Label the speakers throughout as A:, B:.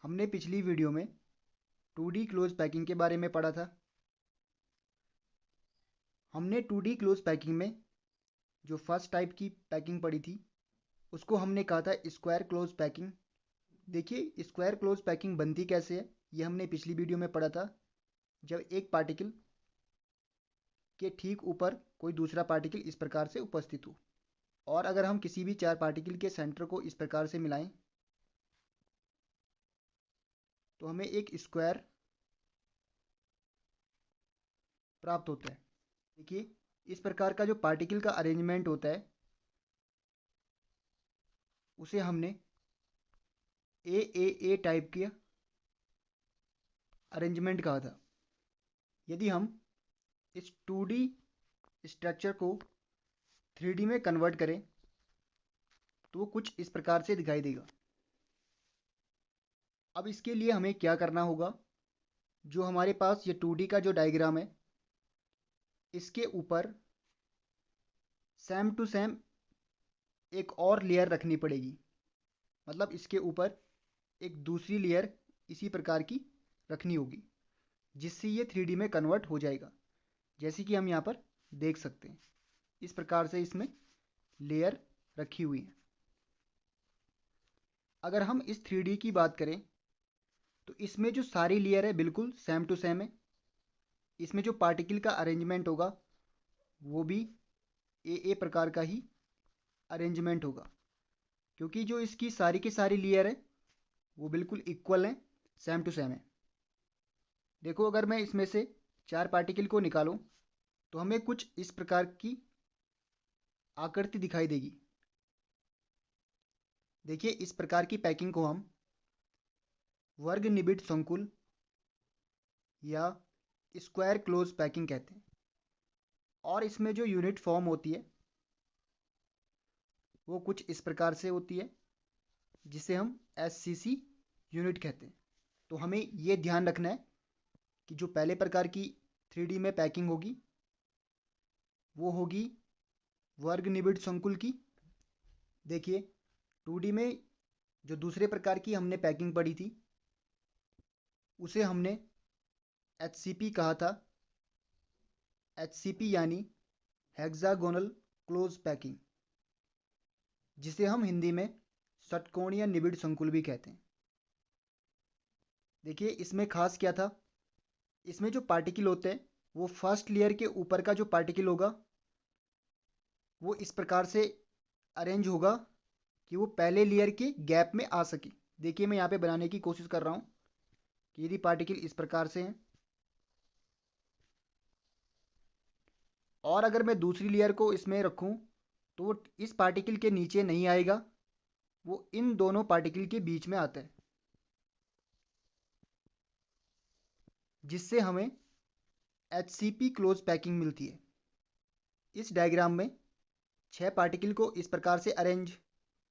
A: हमने पिछली वीडियो में 2D क्लोज पैकिंग के बारे में पढ़ा था। हमने 2D क्लोज पैकिंग में जो फर्स्ट टाइप की पैकिंग पढ़ी थी उसको हमने कहा था स्क्वायर क्लोज पैकिंग। देखिए स्क्वायर क्लोज पैकिंग बनती कैसे है ये हमने पिछली वीडियो में पढ़ा था। जब एक पार्टिकल के ठीक ऊपर कोई दूसरा पार्टिकल इस प्रकार से उपस्थित हो और अगर हम किसी भी चार पार्टिकल के सेंटर को इस प्रकार से मिलाएं तो हमें एक स्क्वायर प्राप्त होता है। देखिए इस प्रकार का जो पार्टिकल का अरेंजमेंट होता है उसे हमने ए टाइप के अरेंजमेंट कहा था। यदि हम इस 2D स्ट्रक्चर को 3D में कन्वर्ट करें तो वो कुछ इस प्रकार से दिखाई देगा। अब इसके लिए हमें क्या करना होगा, जो हमारे पास ये 2D का जो डायग्राम है इसके ऊपर सेम टू सेम एक और लेयर रखनी पड़ेगी। मतलब इसके ऊपर एक दूसरी लेयर इसी प्रकार की रखनी होगी जिससे ये 3D में कन्वर्ट हो जाएगा। जैसे कि हम यहाँ पर देख सकते हैं इस प्रकार से इसमें लेयर रखी हुई है। अगर हम इस 3D की बात करें तो इसमें जो सारी लेयर है बिल्कुल सेम टू सेम है। इसमें जो पार्टिकल का अरेंजमेंट होगा वो भी ए प्रकार का ही अरेंजमेंट होगा, क्योंकि जो इसकी सारी की सारी लेयर है वो बिल्कुल इक्वल है, सेम टू सेम है। देखो अगर मैं इसमें से चार पार्टिकल को निकालूं तो हमें कुछ इस प्रकार की आकृति दिखाई देगी। देखिए इस प्रकार की पैकिंग को हम वर्ग निबिड़ संकुल या स्क्वायर क्लोज पैकिंग कहते हैं। और इसमें जो यूनिट फॉर्म होती है वो कुछ इस प्रकार से होती है जिसे हम SCC यूनिट कहते हैं। तो हमें ये ध्यान रखना है कि जो पहले प्रकार की 3D में पैकिंग होगी वो होगी वर्ग निबिड़ संकुल की। देखिए 2D में जो दूसरे प्रकार की हमने पैकिंग पढ़ी थी उसे हमने HCP कहा था। HCP यानी हेक्सागोनल क्लोज पैकिंग, जिसे हम हिंदी में षटकोणीय निबिड़ संकुल भी कहते हैं। देखिए इसमें खास क्या था, इसमें जो पार्टिकल होते हैं वो फर्स्ट लेयर के ऊपर का जो पार्टिकल होगा वो इस प्रकार से अरेंज होगा कि वो पहले लेयर के गैप में आ सके। देखिए मैं यहाँ पे बनाने की कोशिश कर रहा हूँ कि यदि पार्टिकल इस प्रकार से हैं और अगर मैं दूसरी लेयर को इसमें रखूँ तो वो इस पार्टिकल के नीचे नहीं आएगा, वो इन दोनों पार्टिकल के बीच में आता है, जिससे हमें HCP क्लोज पैकिंग मिलती है। इस डायग्राम में छह पार्टिकल को इस प्रकार से अरेंज,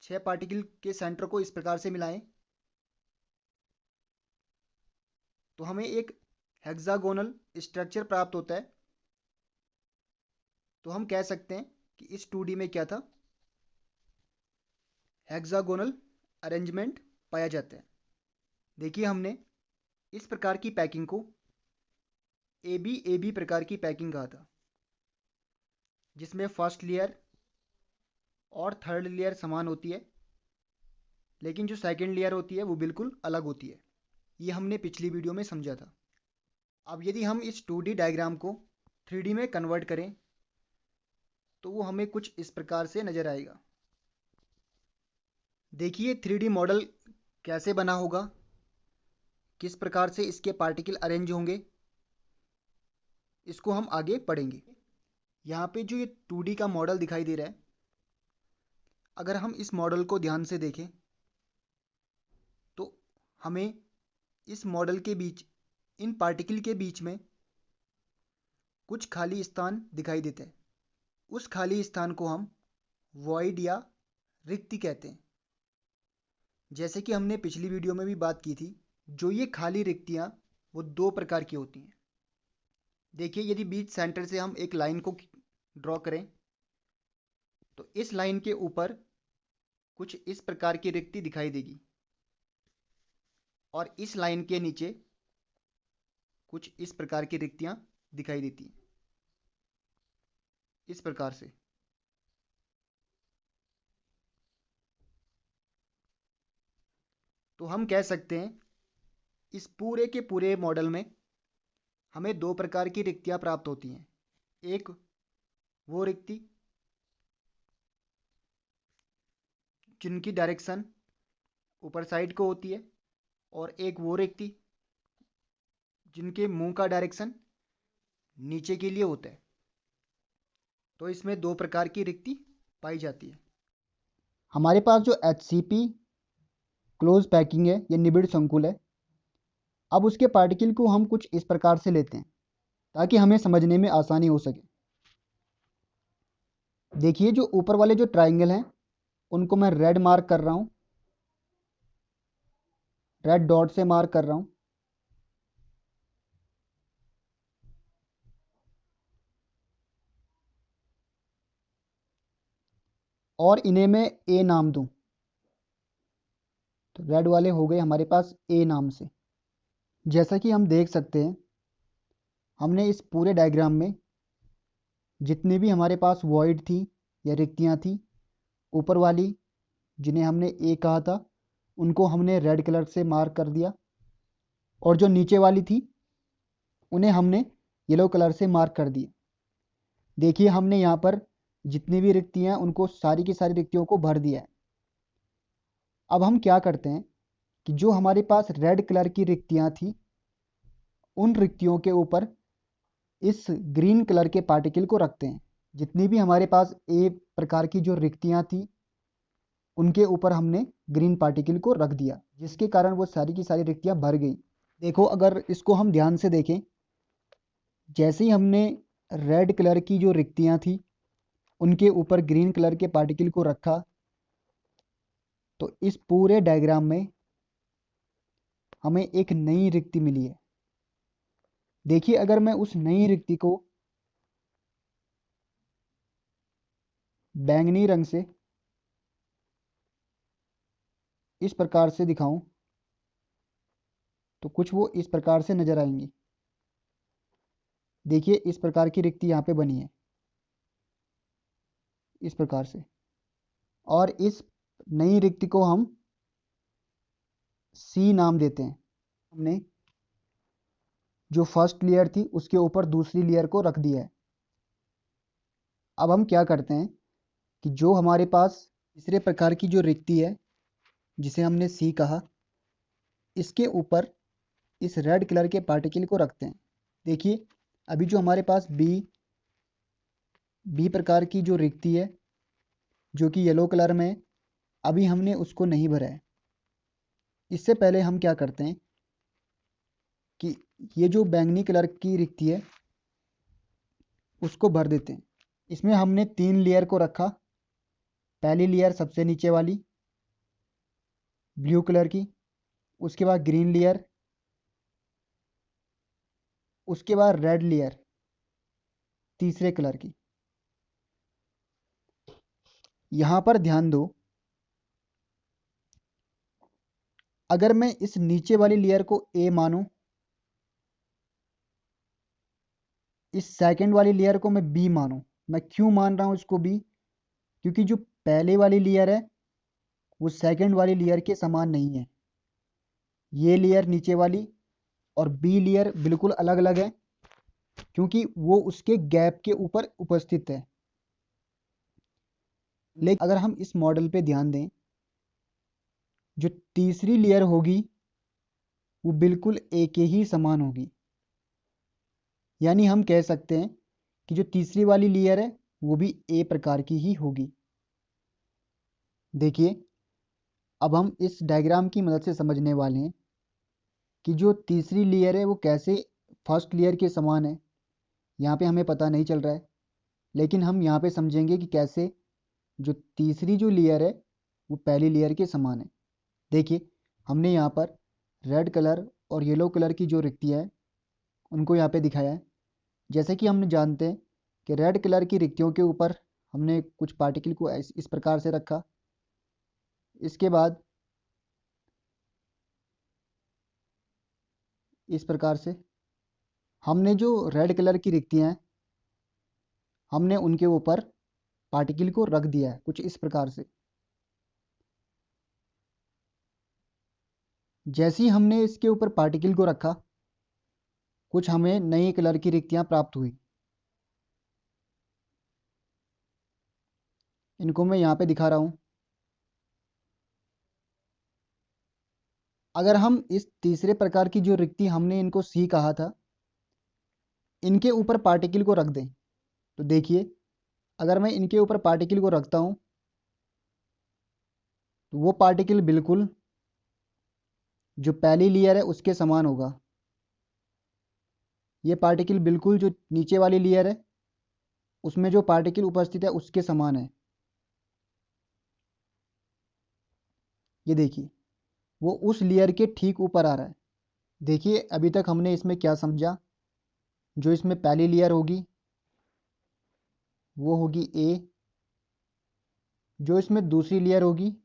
A: छह पार्टिकल के सेंटर को इस प्रकार से मिलाएं तो हमें एक हेक्सागोनल स्ट्रक्चर प्राप्त होता है। तो हम कह सकते हैं कि इस 2D में क्या था, हेक्सागोनल अरेंजमेंट पाया जाता है। देखिए हमने इस प्रकार की पैकिंग को AB प्रकार की पैकिंग कहा था, जिसमें फर्स्ट लेयर और थर्ड लेयर समान होती है लेकिन जो सेकंड लेयर होती है वो बिल्कुल अलग होती है। ये हमने पिछली वीडियो में समझा था। अब यदि हम इस 2D डायग्राम को 3D में कन्वर्ट करें तो वो हमें कुछ इस प्रकार से नज़र आएगा। देखिए 3D मॉडल कैसे बना होगा, किस प्रकार से इसके पार्टिकल अरेंज होंगे, इसको हम आगे पढ़ेंगे। यहाँ पे जो ये 2D का मॉडल दिखाई दे रहा है, अगर हम इस मॉडल को ध्यान से देखें तो हमें इस मॉडल के बीच, इन पार्टिकल के बीच में कुछ खाली स्थान दिखाई देते हैं। उस खाली स्थान को हम वॉइड या रिक्ति कहते हैं। जैसे कि हमने पिछली वीडियो में भी बात की थी, जो ये खाली रिक्तियाँ वो दो प्रकार की होती हैं। देखिए यदि बीच सेंटर से हम एक लाइन को ड्रॉ करें तो इस लाइन के ऊपर कुछ इस प्रकार की रिक्ति दिखाई देगी। और इस लाइन के नीचे कुछ इस प्रकार की रिक्तियां दिखाई देती हैं, इस प्रकार से। तो हम कह सकते हैं इस पूरे के पूरे मॉडल में हमें दो प्रकार की रिक्तियां प्राप्त होती हैं। एक वो रिक्ति जिनकी डायरेक्शन ऊपर साइड को होती है, और एक वो रिक्ति जिनके मुंह का डायरेक्शन नीचे के लिए होता है। तो इसमें दो प्रकार की रिक्ति पाई जाती है। हमारे पास जो HCP क्लोज पैकिंग है, ये निबिड़ संकुल है। अब उसके पार्टिकल को हम कुछ इस प्रकार से लेते हैं ताकि हमें समझने में आसानी हो सके। देखिए, जो ऊपर वाले जो ट्राइंगल हैं उनको मैं रेड मार्क कर रहा हूँ, रेड डॉट से मार्क कर रहा हूँ। और इन्हें मैं ए नाम दूं। तो रेड वाले हो गए हमारे पास ए नाम से। जैसा कि हम देख सकते हैं, हमने इस पूरे डायग्राम में जितनी भी हमारे पास वॉइड थी या रिक्तियां थी, ऊपर वाली जिन्हें हमने ए कहा था उनको हमने रेड कलर से मार्क कर दिया, और जो नीचे वाली थी उन्हें हमने येलो कलर से मार्क कर दिया। देखिए, हमने यहाँ पर जितनी भी रिक्तियां हैं उनको सारी की सारी रिक्तियों को भर दिया है। अब हम क्या करते हैं कि जो हमारे पास रेड कलर की रिक्तियां थी उन रिक्तियों के ऊपर इस ग्रीन कलर के पार्टिकल को रखते हैं। जितनी भी हमारे पास ए प्रकार की जो रिक्तियां थी उनके ऊपर हमने ग्रीन पार्टिकल को रख दिया, जिसके कारण वो सारी की सारी रिक्तियां भर गई। देखो, अगर इसको हम ध्यान से देखें, जैसे ही हमने रेड कलर की जो रिक्तियां थी उनके ऊपर ग्रीन कलर के पार्टिकल को रखा, तो इस पूरे डायग्राम में हमें एक नई रिक्ति मिली है। देखिए, अगर मैं उस नई रिक्ति को बैंगनी रंग से इस प्रकार से दिखाऊं तो कुछ वो इस प्रकार से नजर आएंगी। देखिए, इस प्रकार की रिक्ति यहाँ पे बनी है, इस प्रकार से। और इस नई रिक्ति को हम सी नाम देते हैं। हमने जो फर्स्ट लेयर थी उसके ऊपर दूसरी लेयर को रख दिया है। अब हम क्या करते हैं कि जो हमारे पास तीसरे प्रकार की जो रिक्ति है जिसे हमने सी कहा, इसके ऊपर इस रेड कलर के पार्टिकल को रखते हैं। देखिए, अभी जो हमारे पास बी प्रकार की जो रिक्ति है जो कि येलो कलर में है, अभी हमने उसको नहीं भरा है। इससे पहले हम क्या करते हैं कि ये जो बैंगनी कलर की रिक्ति है उसको भर देते हैं। इसमें हमने 3 लेयर को रखा। पहली लेयर सबसे नीचे वाली ब्लू कलर की, उसके बाद ग्रीन लेयर, उसके बाद रेड लेयर तीसरे कलर की। यहां पर ध्यान दो, अगर मैं इस नीचे वाली लेयर को ए मानूं, इस सेकंड वाली लेयर को मैं बी मानूं। मैं क्यों मान रहा हूं इसको बी? क्योंकि जो पहले वाली लेयर है वो सेकंड वाली लेयर के समान नहीं है। ये लेयर नीचे वाली और बी लेयर बिल्कुल अलग अलग है, क्योंकि वो उसके गैप के ऊपर उपस्थित है। लेकिन अगर हम इस मॉडल पे ध्यान दें, जो तीसरी लेयर होगी वो बिल्कुल ए के ही समान होगी। यानी हम कह सकते हैं कि जो तीसरी वाली लेयर है वो भी ए प्रकार की ही होगी। देखिए, अब हम इस डायग्राम की मदद से समझने वाले हैं कि जो तीसरी लेयर है वो कैसे फर्स्ट लेयर के समान है। यहाँ पे हमें पता नहीं चल रहा है, लेकिन हम यहाँ पे समझेंगे कि कैसे जो तीसरी जो लेयर है वो पहली लेयर के समान है। देखिए, हमने यहाँ पर रेड कलर और येलो कलर की जो रिक्तियाँ हैं उनको यहाँ पे दिखाया है। जैसे कि हम जानते हैं कि रेड कलर की रिक्तियों के ऊपर हमने कुछ पार्टिकल को इस प्रकार से रखा। इसके बाद इस प्रकार से हमने जो रेड कलर की रिक्तियाँ हैं हमने उनके ऊपर पार्टिकल को रख दिया है कुछ इस प्रकार से। जैसे ही हमने इसके ऊपर पार्टिकल को रखा कुछ हमें नई कलर की रिक्तियाँ प्राप्त हुई। इनको मैं यहाँ पे दिखा रहा हूँ। अगर हम इस तीसरे प्रकार की जो रिक्ति हमने इनको सी कहा था इनके ऊपर पार्टिकल को रख दें तो देखिए अगर मैं इनके ऊपर पार्टिकल को रखता हूँ तो वो पार्टिकल बिल्कुल जो पहली लेयर है उसके समान होगा। ये पार्टिकल बिल्कुल जो नीचे वाली लेयर है उसमें जो पार्टिकल उपस्थित है उसके समान है। ये देखिए वो उस लेयर के ठीक ऊपर आ रहा है। देखिए अभी तक हमने इसमें क्या समझा। जो इसमें पहली लेयर होगी वो होगी ए। जो इसमें दूसरी लेयर होगी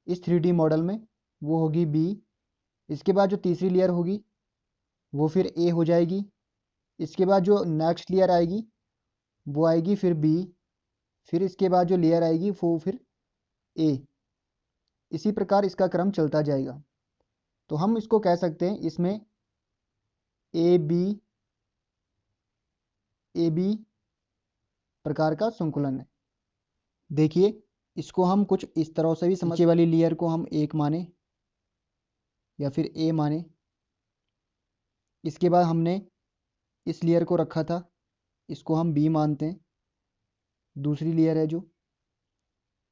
A: इस 3D मॉडल में वो होगी बी। इसके बाद जो तीसरी लेयर होगी वो फिर ए हो जाएगी। इसके बाद जो नेक्स्ट लेयर आएगी वो आएगी फिर बी। फिर इसके बाद जो लेयर आएगी वो फिर ए। इसी प्रकार इसका क्रम चलता जाएगा। तो हम इसको कह सकते हैं इसमें ए बी प्रकार का संकुलन है। देखिए इसको हम कुछ इस तरह से भी समझ नीचे वाली लेयर को हम एक माने या फिर ए माने। इसके बाद हमने इस लेयर को रखा था इसको हम बी मानते हैं। दूसरी लेयर है जो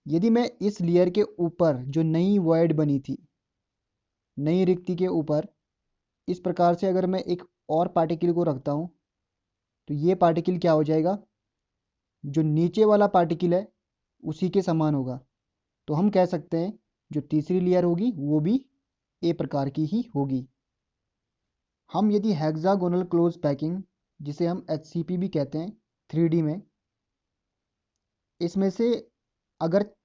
A: यदि मैं इस लेयर के ऊपर जो नई वॉइड बनी थी नई रिक्ति के ऊपर इस प्रकार से अगर मैं एक और पार्टिकल को रखता हूँ तो ये पार्टिकल क्या हो जाएगा जो नीचे वाला पार्टिकल है उसी के समान होगा। तो हम कह सकते हैं जो तीसरी लेयर होगी वो भी ए प्रकार की ही होगी। हम यदि हेक्सागोनल क्लोज पैकिंग जिसे हम HCP भी कहते हैं 3D में इसमें से अगर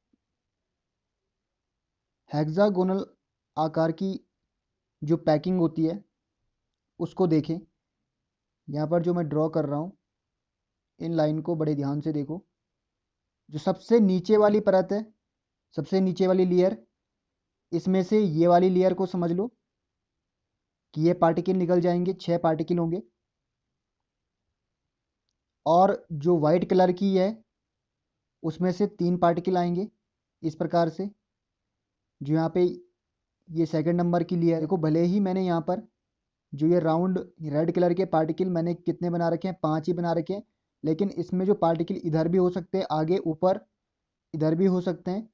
A: हेक्सागोनल आकार की जो पैकिंग होती है उसको देखें। यहाँ पर जो मैं ड्रॉ कर रहा हूँ इन लाइन को बड़े ध्यान से देखो। जो सबसे नीचे वाली परत है सबसे नीचे वाली लेयर इसमें से ये वाली लेयर को समझ लो कि ये पार्टिकल निकल जाएंगे 6 पार्टिकल होंगे। और जो वाइट कलर की है उसमें से 3 पार्टिकल आएंगे इस प्रकार से। जो यहाँ पे ये सेकंड नंबर की लेयर देखो भले ही मैंने यहाँ पर जो ये राउंड रेड कलर के पार्टिकल मैंने कितने बना रखे हैं 5 ही बना रखे हैं। लेकिन इसमें जो पार्टिकल इधर भी हो सकते हैं आगे ऊपर इधर भी हो सकते हैं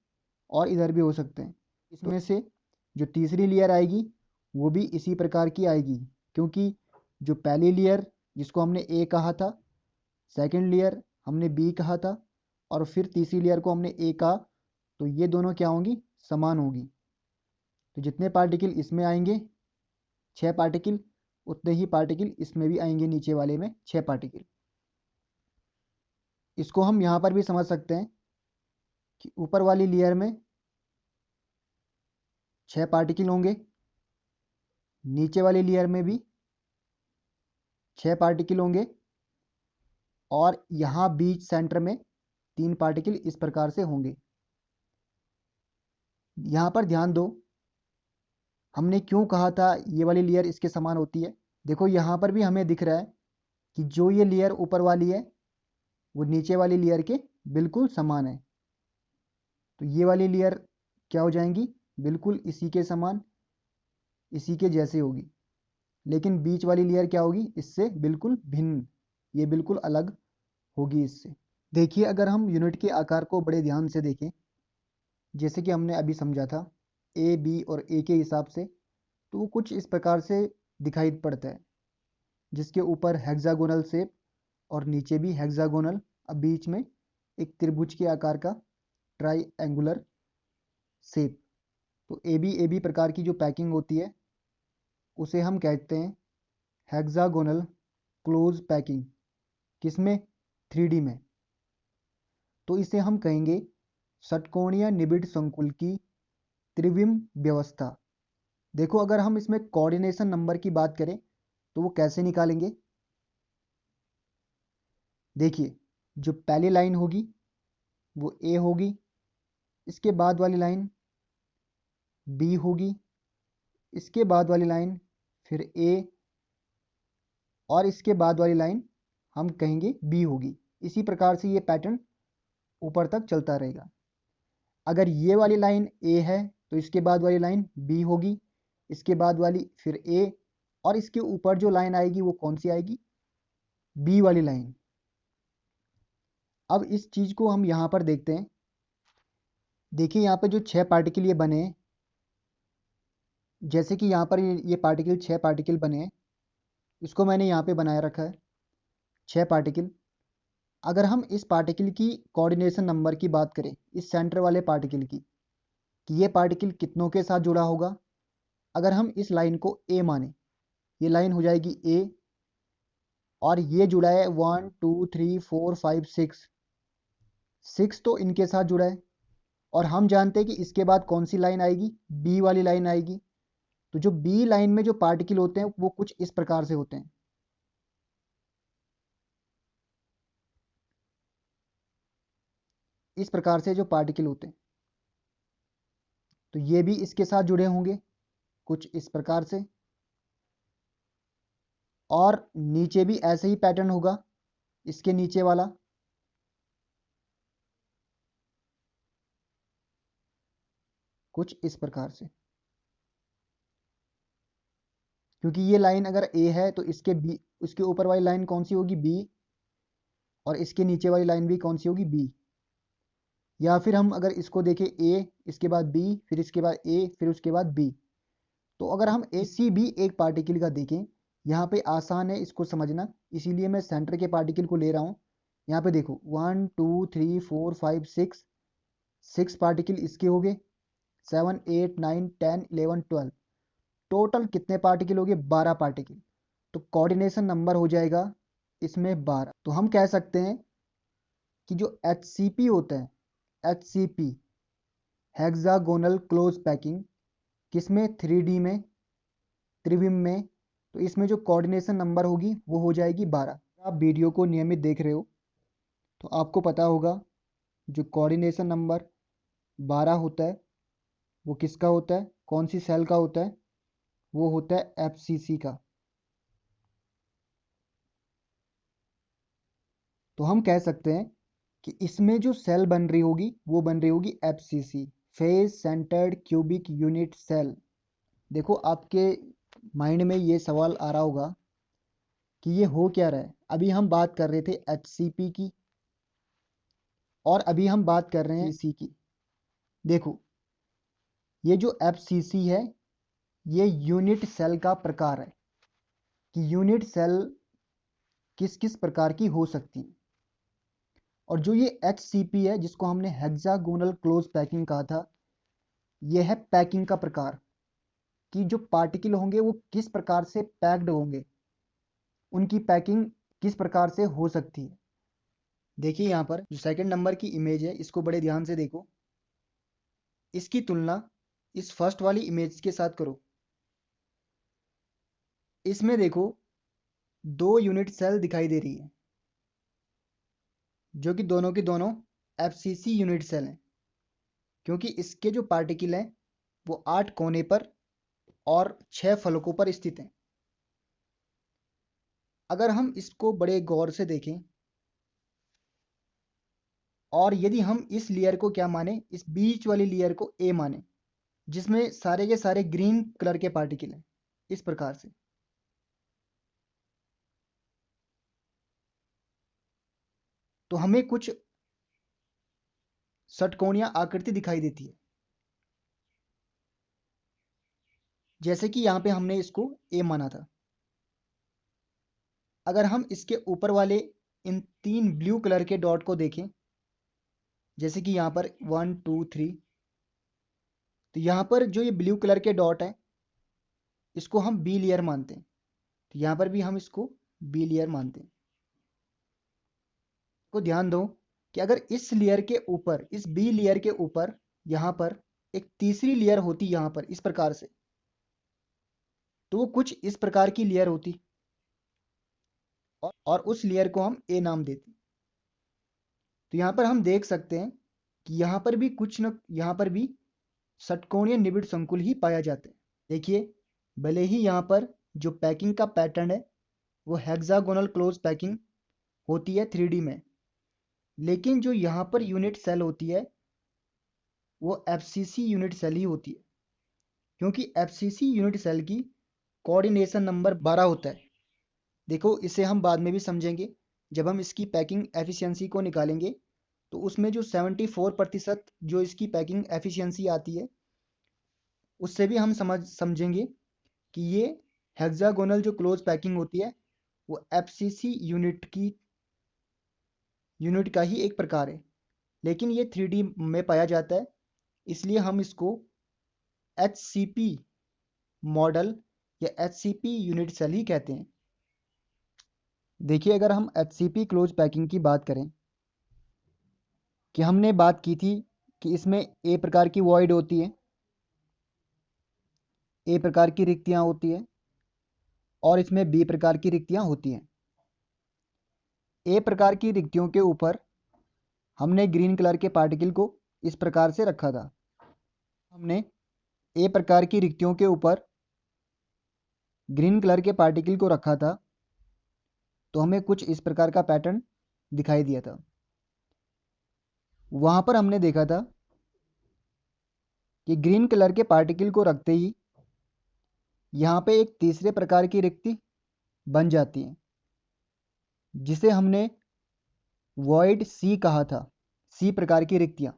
A: और इधर भी हो सकते हैं। इसमें से जो तीसरी लेयर आएगी वो भी इसी प्रकार की आएगी क्योंकि जो पहली लेयर जिसको हमने ए कहा था सेकंड लेयर हमने बी कहा था और फिर तीसरी लेयर को हमने ए कहा तो ये दोनों क्या होंगी समान होगी। तो जितने पार्टिकल इसमें आएंगे 6 पार्टिकल उतने ही पार्टिकल इसमें भी आएंगे नीचे वाले में 6 पार्टिकल। इसको हम यहाँ पर भी समझ सकते हैं कि ऊपर वाली लेयर में 6 पार्टिकल होंगे नीचे वाली लेयर में भी 6 पार्टिकल होंगे और यहाँ बीच सेंटर में 3 पार्टिकल इस प्रकार से होंगे। यहाँ पर ध्यान दो हमने क्यों कहा था ये वाली लेयर इसके समान होती है। देखो यहाँ पर भी हमें दिख रहा है कि जो ये लेयर ऊपर वाली है वो नीचे वाली लेयर के बिल्कुल समान है। तो ये वाली लेयर क्या हो जाएंगी बिल्कुल इसी के समान इसी के जैसे होगी। लेकिन बीच वाली लेयर क्या होगी इससे बिल्कुल भिन्न ये बिल्कुल अलग होगी इससे। देखिए अगर हम यूनिट के आकार को बड़े ध्यान से देखें जैसे कि हमने अभी समझा था ए बी और ए के हिसाब से तो वो कुछ इस प्रकार से दिखाई पड़ता है जिसके ऊपर हेक्सागोनल शेप और नीचे भी हेक्सागोनल अब बीच में एक त्रिभुज के आकार का ट्राइएंगुलर शेप। तो ए बी प्रकार की जो पैकिंग होती है उसे हम कहते हैं हेक्सागोनल क्लोज पैकिंग। किसमें 3D में। तो इसे हम कहेंगे षटकोणीय निबिड़ संकुल की त्रिविम व्यवस्था देखो अगर हम इसमें कोऑर्डिनेशन नंबर की बात करें तो वो कैसे निकालेंगे। देखिए जो पहली लाइन होगी वो ए होगी, इसके बाद वाली लाइन बी होगी, इसके बाद वाली लाइन फिर ए, और इसके बाद वाली लाइन हम कहेंगे बी होगी। इसी प्रकार से ये पैटर्न ऊपर तक चलता रहेगा। अगर ये वाली लाइन ए है तो इसके बाद वाली लाइन बी होगी, इसके बाद वाली फिर ए, और इसके ऊपर जो लाइन आएगी वो कौन सी आएगी, बी वाली लाइन। अब इस चीज़ को हम यहाँ पर देखते हैं। देखिए यहाँ पे जो 6 पार्टिकल ये बने हैं, जैसे कि यहाँ पर ये पार्टिकल 6 पार्टिकल बने हैं, इसको मैंने यहाँ पे बनाए रखा है 6 पार्टिकल। अगर हम इस पार्टिकल की कोऑर्डिनेशन नंबर की बात करें, इस सेंटर वाले पार्टिकल की, कि ये पार्टिकल कितनों के साथ जुड़ा होगा। अगर हम इस लाइन को ए माने, ये लाइन हो जाएगी ए, और ये जुड़ा है 1 2 3 4 5 6 तो इनके साथ जुड़ा है। और हम जानते हैं कि इसके बाद कौन सी लाइन आएगी, बी वाली लाइन आएगी। तो जो बी लाइन में जो पार्टिकल होते हैं वो कुछ इस प्रकार से होते हैं। इस प्रकार से जो पार्टिकल होते हैं, तो ये भी इसके साथ जुड़े होंगे कुछ इस प्रकार से। और नीचे भी ऐसे ही पैटर्न होगा, इसके नीचे वाला। कुछ इस प्रकार से, क्योंकि ये लाइन अगर ए है तो इसके ऊपर वाली लाइन कौन सी होगी, बी, और इसके नीचे वाली लाइन भी कौन सी होगी, बी। या फिर हम अगर इसको देखें, ए, इसके बाद बी, फिर इसके बाद ए, फिर उसके बाद बी। तो अगर हम ए सी भी एक पार्टिकल का देखें, यहाँ पे आसान है इसको समझना, इसीलिए मैं सेंटर के पार्टिकल को ले रहा हूँ। यहाँ पे देखो 1 2 3 4 5 6 पार्टिकल इसके हो गए, 7 8 9 10 11 12। टोटल कितने पार्टिकल हो गए, 12 पार्टिकल। तो कोऑर्डिनेशन नंबर हो जाएगा इसमें 12। तो हम कह सकते हैं कि जो HCP होता है, HCP हेक्सागोनल क्लोज पैकिंग, किसमें, 3D में, त्रिविम में, तो इसमें जो कोऑर्डिनेशन नंबर होगी वो हो जाएगी 12। आप वीडियो को नियमित देख रहे हो तो आपको पता होगा जो कोऑर्डिनेशन नंबर 12 होता है वो किसका होता है, कौन सी सेल का होता है, वो होता है FCC का। तो हम कह सकते हैं कि इसमें जो सेल बन रही होगी वो बन रही होगी FCC, face centered cubic unit cell. देखो आपके माइंड में ये सवाल आ रहा होगा कि ये हो क्या रहा है। अभी हम बात कर रहे थे HCP की, और अभी हम बात कर रहे हैं CC की। देखो ये जो FCC है ये यूनिट सेल का प्रकार है, कि यूनिट सेल किस किस प्रकार की हो सकती है। और जो ये HCP है जिसको हमने हेक्सागोनल क्लोज पैकिंग कहा था, ये है पैकिंग का प्रकार, कि जो पार्टिकल होंगे वो किस प्रकार से पैक्ड होंगे, उनकी पैकिंग किस प्रकार से हो सकती है। देखिए यहाँ पर जो सेकंड नंबर की इमेज है इसको बड़े ध्यान से देखो, इसकी तुलना इस फर्स्ट वाली इमेज के साथ करो। इसमें देखो 2 यूनिट सेल दिखाई दे रही है, जो कि दोनों की दोनों FCC यूनिट सेल हैं, क्योंकि इसके जो पार्टिकल हैं वो 8 कोने पर और 6 फलकों पर स्थित हैं। अगर हम इसको बड़े गौर से देखें, और यदि हम इस लेयर को क्या माने, इस बीच वाली लेयर को ए माने, जिसमें सारे के सारे ग्रीन कलर के पार्टिकल हैं, इस प्रकार से, तो हमें कुछ षटकोणीय आकृति दिखाई देती है। जैसे कि यहाँ पे हमने इसको ए माना था। अगर हम इसके ऊपर वाले इन 3 ब्लू कलर के डॉट को देखें, जैसे कि यहाँ पर 1 2 3, तो यहाँ पर जो ये ब्लू कलर के डॉट हैं इसको हम बी लेयर मानते हैं। तो यहाँ पर भी हम इसको बी लेयर मानते हैं। को ध्यान दो कि अगर इस लेयर के ऊपर, इस बी लेयर के ऊपर यहाँ पर एक तीसरी लेयर होती यहाँ पर इस प्रकार से, तो वो कुछ इस प्रकार की लेयर होती और उस लेयर को हम ए नाम देते। तो यहाँ पर हम देख सकते हैं कि यहाँ पर भी यहाँ पर भी षटकोणीय निबिड़ संकुल ही पाया जाता है। देखिए, भले ही यहाँ पर जो पैकिंग का पैटर्न है वो हेक्सागोनल क्लोज पैकिंग होती है 3D में, लेकिन जो यहाँ पर यूनिट सेल होती है वो एफसीसी यूनिट सेल ही होती है, क्योंकि एफसीसी यूनिट सेल की कोऑर्डिनेशन नंबर 12 होता है। देखो, इसे हम बाद में भी समझेंगे जब हम इसकी पैकिंग एफिशिएंसी को निकालेंगे। तो उसमें जो 74% जो इसकी पैकिंग एफिशिएंसी आती है उससे भी हम समझेंगे कि ये हेक्सागोनल जो क्लोज पैकिंग होती है वो एफसीसी यूनिट का ही एक प्रकार है, लेकिन ये 3D में पाया जाता है, इसलिए हम इसको एचसीपी मॉडल या एचसीपी यूनिट सेल ही कहते हैं। देखिए, अगर हम एचसीपी क्लोज पैकिंग की बात करें कि हमने बात की थी कि इसमें ए प्रकार की वॉइड होती है, ए प्रकार की रिक्तियां होती है और इसमें बी प्रकार की रिक्तियां होती हैं। ए प्रकार की रिक्तियों के ऊपर हमने ग्रीन कलर के पार्टिकल को इस प्रकार से रखा था। हमने ए प्रकार की रिक्तियों के ऊपर ग्रीन कलर के पार्टिकल को रखा था तो हमें कुछ इस प्रकार का पैटर्न दिखाई दिया था। वहां पर हमने देखा था कि ग्रीन कलर के पार्टिकल को रखते ही यहाँ पे एक तीसरे प्रकार की रिक्ति बन जाती है, जिसे हमने वॉइड सी कहा था, सी प्रकार की रिक्तियां।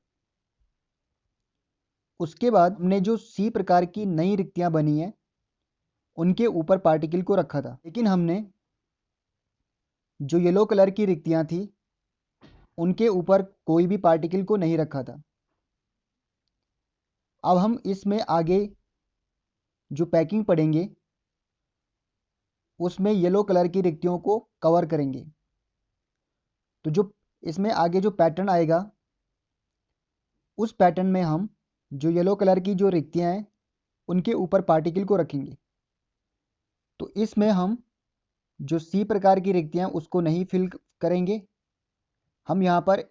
A: उसके बाद हमने जो सी प्रकार की नई रिक्तियां बनी हैं उनके ऊपर पार्टिकल को रखा था, लेकिन हमने जो येलो कलर की रिक्तियां थी उनके ऊपर कोई भी पार्टिकल को नहीं रखा था। अब हम इसमें आगे जो पैकिंग पढ़ेंगे उसमें येलो कलर की रिक्तियों को कवर करेंगे। तो जो इसमें आगे जो पैटर्न आएगा उस पैटर्न में हम जो येलो कलर की जो रिक्तियां हैं उनके ऊपर पार्टिकल को रखेंगे। तो इसमें हम जो सी प्रकार की रिक्तियां उसको नहीं फिल करेंगे। हम यहाँ पर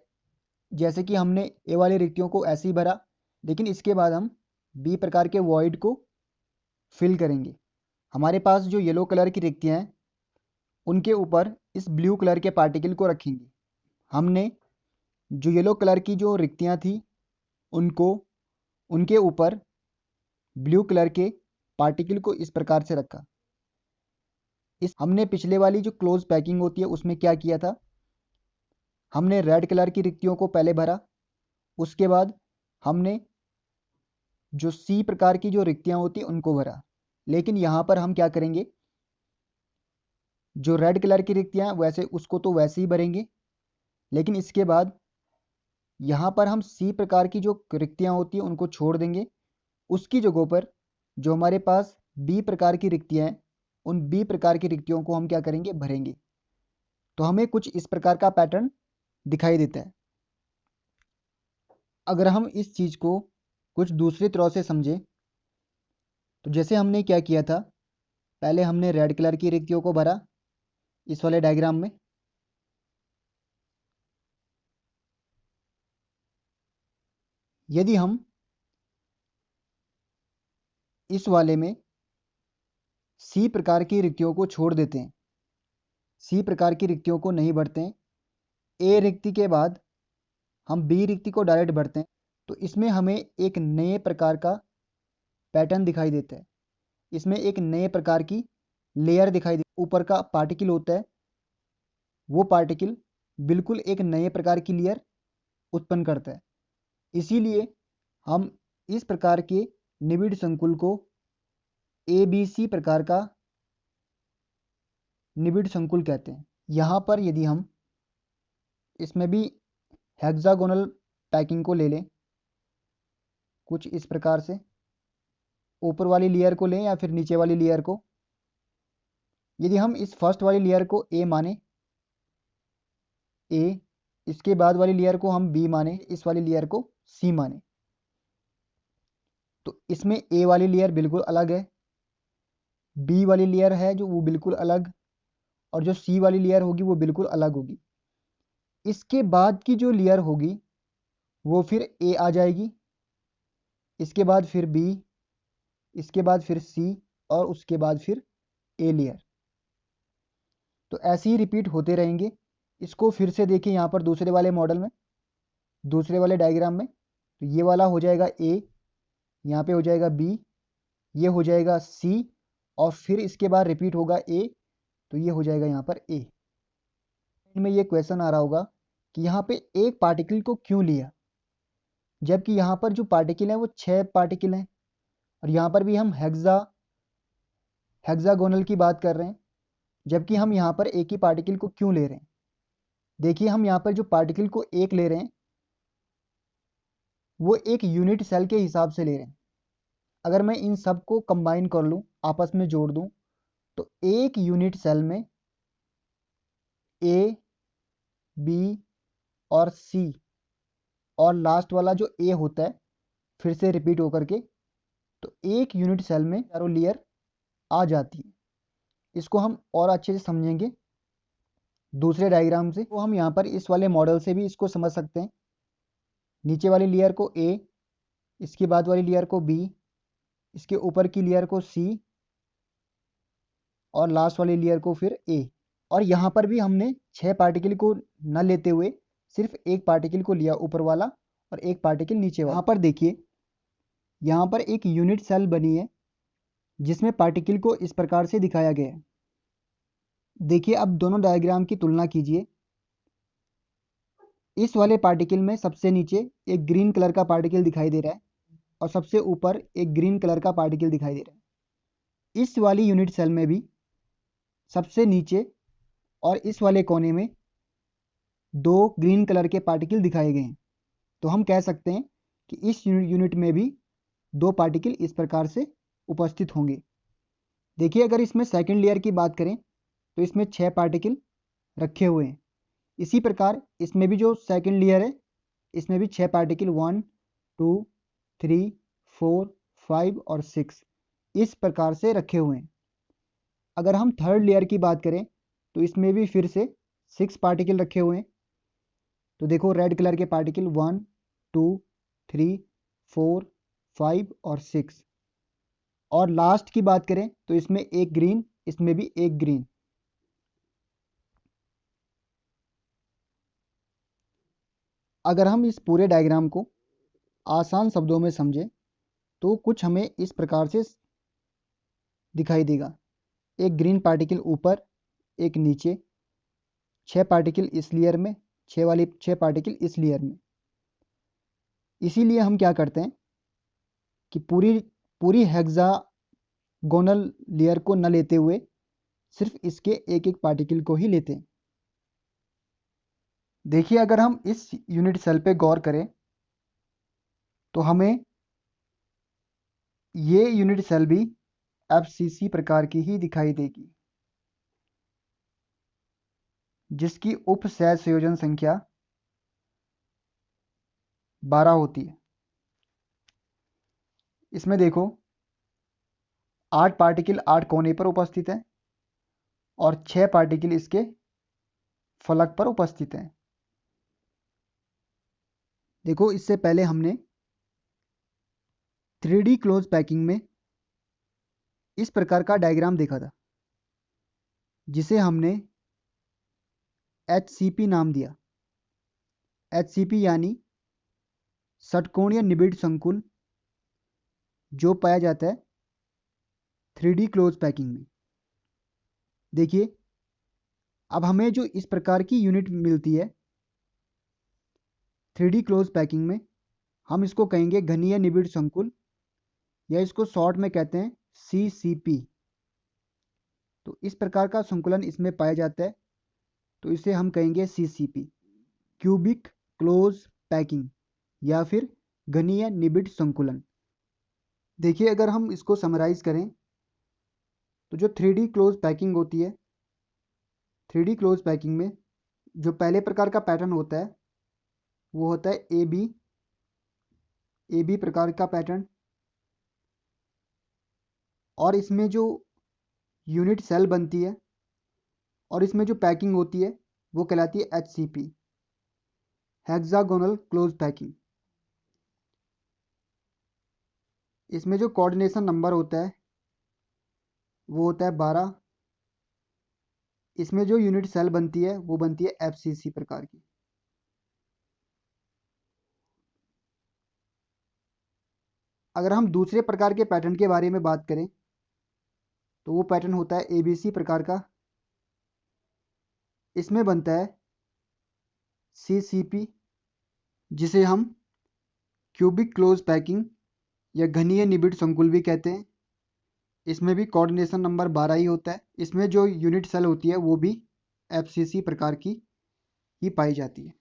A: जैसे कि हमने ए वाली रिक्तियों को ऐसे ही भरा, लेकिन इसके बाद हम बी प्रकार के वॉइड को फिल करेंगे। हमारे पास जो येलो कलर की रिक्तियां हैं उनके ऊपर इस ब्लू कलर के पार्टिकल को रखेंगे। हमने जो येलो कलर की जो रिक्तियां थी उनको उनके ऊपर ब्लू कलर के पार्टिकल को इस प्रकार से रखा। हमने पिछले वाली जो क्लोज पैकिंग होती है उसमें क्या किया था, हमने रेड कलर की रिक्तियों को पहले भरा, उसके बाद हमने जो सी प्रकार की जो रिक्तियां होती हैं उनको भरा। लेकिन यहाँ पर हम क्या करेंगे, जो रेड कलर की रिक्तियां वैसे उसको तो वैसे ही भरेंगे, लेकिन इसके बाद यहाँ पर हम सी प्रकार की जो रिक्तियां होती हैं उनको छोड़ देंगे। उसकी जगहों पर जो हमारे पास बी प्रकार की रिक्तियां हैं उन बी प्रकार की रिक्तियों को हम क्या करेंगे, भरेंगे। तो हमें कुछ इस प्रकार का पैटर्न दिखाई देता है। अगर हम इस चीज़ को कुछ दूसरी तरह से समझें तो जैसे हमने क्या किया था, पहले हमने रेड कलर की रिक्तियों को भरा इस वाले डायग्राम में, यदि हम इस वाले में सी प्रकार की रिक्तियों को छोड़ देते हैं, सी प्रकार की रिक्तियों को नहीं भरते हैं, ए रिक्ति के बाद हम बी रिक्ति को डायरेक्ट भरते हैं, तो इसमें हमें एक नए प्रकार का पैटर्न दिखाई देता है। इसमें एक नए प्रकार की लेयर दिखाई दे, ऊपर का पार्टिकल होता है वो पार्टिकल बिल्कुल एक नए प्रकार की लेयर उत्पन्न करता है। इसीलिए हम इस प्रकार के निबिड़ संकुल को ABC प्रकार का निबिड़ संकुल कहते हैं। यहाँ पर यदि हम इसमें भी हेक्सागोनल पैकिंग को ले लें कुछ इस प्रकार से, ऊपर वाली लेयर को लें या फिर नीचे वाली लेयर को, यदि हम इस फर्स्ट वाली लेयर को ए माने, ए, इसके बाद वाली लेयर को हम बी माने, इस वाली लेयर को सी माने, तो इसमें ए वाली लेयर बिल्कुल अलग है, बी वाली लेयर है जो वो बिल्कुल अलग, और जो सी वाली लेयर होगी वो बिल्कुल अलग होगी। इसके बाद की जो लेयर होगी वो फिर ए आ जाएगी, इसके बाद फिर बी, इसके बाद फिर सी, और उसके बाद फिर ए लेयर। तो ऐसे ही रिपीट होते रहेंगे। इसको फिर से देखिए यहाँ पर दूसरे वाले मॉडल में, दूसरे वाले डायग्राम में। तो ये वाला हो जाएगा ए, यहाँ पे हो जाएगा बी, ये हो जाएगा सी, और फिर इसके बाद रिपीट होगा ए, तो ये हो जाएगा यहाँ पर ए। में ये क्वेश्चन आ रहा होगा कि यहाँ पे एक पार्टिकल को क्यों लिया, जबकि यहाँ पर जो पार्टिकल है वो 6 पार्टिकल हैं, और यहाँ पर भी हम हेक्सागोनल की बात कर रहे हैं, जबकि हम यहाँ पर एक ही पार्टिकल को क्यों ले रहे हैं। देखिए हम यहाँ पर जो पार्टिकल को एक ले रहे हैं वो एक यूनिट सेल के हिसाब से ले रहे हैं। अगर मैं इन सब को कंबाइन कर लूँ, आपस में जोड़ दूँ, तो एक यूनिट सेल में ए, बी और सी, और लास्ट वाला जो ए होता है फिर से रिपीट होकर के, तो एक यूनिट सेल में चारों लेयर आ जाती है। इसको हम और अच्छे से समझेंगे दूसरे डायग्राम से। तो हम यहाँ पर इस वाले मॉडल से भी इसको समझ सकते हैं। नीचे वाली लेयर को ए, इसके बाद वाली लेयर को बी, इसके ऊपर की लेयर को सी, और लास्ट वाली लेयर को फिर ए। और यहाँ पर भी हमने 6 पार्टिकल को न लेते हुए सिर्फ एक पार्टिकल को लिया, ऊपर वाला, और एक पार्टिकल नीचे वाला। यहाँ पर देखिए, यहाँ पर एक यूनिट सेल बनी है जिसमें पार्टिकल को इस प्रकार से दिखाया गया है। देखिए अब दोनों डायग्राम की तुलना कीजिए। इस वाले पार्टिकल में सबसे नीचे एक ग्रीन कलर का पार्टिकल दिखाई दे रहा है, और सबसे ऊपर एक ग्रीन कलर का पार्टिकल दिखाई दे रहा है। इस वाली यूनिट सेल में भी सबसे नीचे और इस वाले कोने में 2 ग्रीन कलर के पार्टिकल दिखाए गए हैं। तो हम कह सकते हैं कि इस यूनिट में भी 2 पार्टिकल इस प्रकार से उपस्थित होंगे। देखिए अगर इसमें सेकंड लेयर की बात करें तो इसमें 6 पार्टिकल रखे हुए हैं। इसी प्रकार इसमें भी जो सेकंड लेयर है इसमें भी 6 पार्टिकल 1 2 3 4 5 और 6 इस प्रकार से रखे हुए हैं। अगर हम थर्ड लेयर की बात करें तो इसमें भी फिर से 6 पार्टिकल रखे हुए हैं। तो देखो रेड कलर के पार्टिकल 1 2 3 4 5 और 6। और लास्ट की बात करें तो इसमें एक ग्रीन, इसमें भी एक ग्रीन। अगर हम इस पूरे डायग्राम को आसान शब्दों में समझें तो कुछ हमें इस प्रकार से दिखाई देगा। एक ग्रीन पार्टिकल ऊपर, एक नीचे, 6 पार्टिकल इस लेयर में, 6 पार्टिकल इस लेयर में। इसीलिए हम क्या करते हैं कि पूरी पूरी हेक्सागोनल लेयर को न लेते हुए सिर्फ इसके एक एक पार्टिकल को ही लेते हैं। देखिए अगर हम इस यूनिट सेल पे गौर करें तो हमें ये यूनिट सेल भी एफसीसी प्रकार की ही दिखाई देगी, जिसकी उप सहसंयोजन संख्या 12 होती है। इसमें देखो 8 पार्टिकल 8 कोने पर उपस्थित हैं और 6 पार्टिकल इसके फलक पर उपस्थित हैं। देखो इससे पहले हमने 3D क्लोज पैकिंग में इस प्रकार का डायग्राम देखा था, जिसे हमने HCP नाम दिया। HCP यानी षटकोणीय निबिड़ संकुल, जो पाया जाता है 3D क्लोज पैकिंग में। देखिए अब हमें जो इस प्रकार की यूनिट मिलती है 3D क्लोज पैकिंग में, हम इसको कहेंगे घनीय निबिड़ संकुल, या इसको शॉर्ट में कहते हैं CCP। तो इस प्रकार का संकुलन इसमें पाया जाता है, तो इसे हम कहेंगे CCP, क्यूबिक क्लोज पैकिंग, या फिर घनीय निबिड़ संकुलन। देखिए अगर हम इसको समराइज करें तो जो 3D क्लोज पैकिंग होती है, 3D क्लोज पैकिंग में जो पहले प्रकार का पैटर्न होता है वो होता है AB प्रकार का पैटर्न। और इसमें जो यूनिट सेल बनती है और इसमें जो पैकिंग होती है वो कहलाती है HCP, हेक्सागोनल क्लोज पैकिंग। इसमें जो कोऑर्डिनेशन नंबर होता है वो होता है 12। इसमें जो यूनिट सेल बनती है वो बनती है FCC प्रकार की। अगर हम दूसरे प्रकार के पैटर्न के बारे में बात करें तो वो पैटर्न होता है ABC प्रकार का। इसमें बनता है CCP, जिसे हम क्यूबिक क्लोज पैकिंग या घनीय निबिड़ संकुल भी कहते हैं। इसमें भी कोऑर्डिनेशन नंबर 12 ही होता है। इसमें जो यूनिट सेल होती है वो भी FCC प्रकार की ही पाई जाती है।